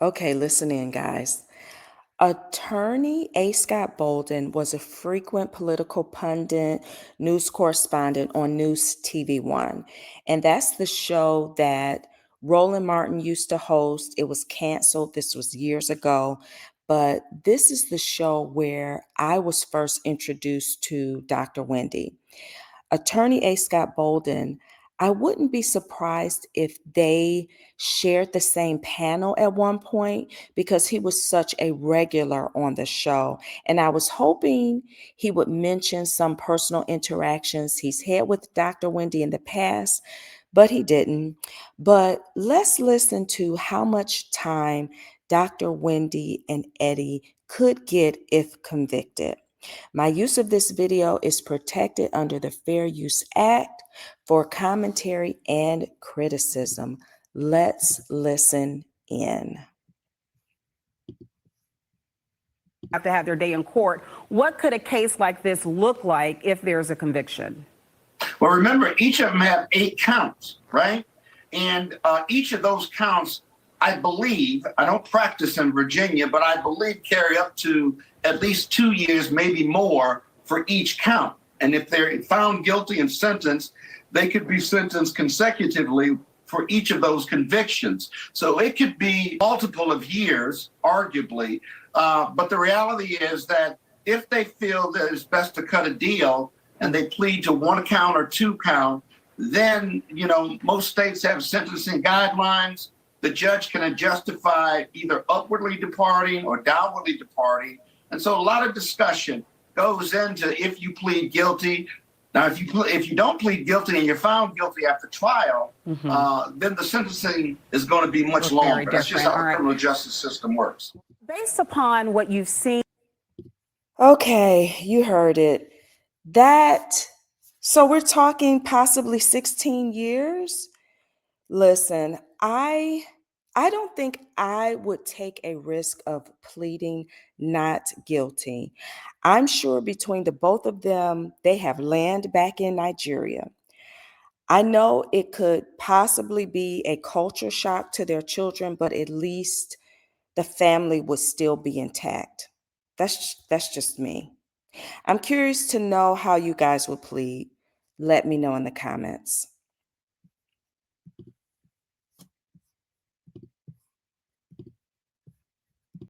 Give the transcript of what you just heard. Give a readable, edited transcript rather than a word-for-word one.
Okay, listen in, guys. Attorney A. Scott Bolden was a frequent political pundit, news correspondent on News TV One. And that's the show that Roland Martin used to host. It was canceled. This was years ago. But this is the show where I was first introduced to Dr. Wendy. Attorney A. Scott Bolden, I wouldn't be surprised if they shared the same panel at one point because he was such a regular on the show. And I was hoping he would mention some personal interactions he's had with Dr. Wendy in the past, but he didn't. But let's listen to how much time Dr. Wendy and Eddie could get if convicted. My use of this video is protected under the Fair Use Act for commentary and criticism. Let's listen in. Have to have their day in court. What could a case like this look like if there's a conviction? Well, remember, each of them have 8 counts, right? And each of those counts, I believe, I don't practice in Virginia, but I believe carry up to at least 2 years, maybe more, for each count. And if they're found guilty and sentenced, they could be sentenced consecutively for each of those convictions. So it could be multiple of years, arguably. But the reality is that if they feel that it's best to cut a deal and they plead to 1 count or 2 count, then, most states have sentencing guidelines. The judge can justify either upwardly departing or downwardly departing. And so a lot of discussion goes into if you plead guilty. Now, if you don't plead guilty and you're found guilty after trial, then the sentencing is going to be much longer. That's just how the criminal justice system works. Based upon what you've seen. Okay, you heard it. So we're talking possibly 16 years? Listen, I don't think I would take a risk of pleading not guilty. I'm sure between the both of them, they have land back in Nigeria. I know it could possibly be a culture shock to their children, but at least the family would still be intact. That's just me. I'm curious to know how you guys would plead. Let me know in the comments.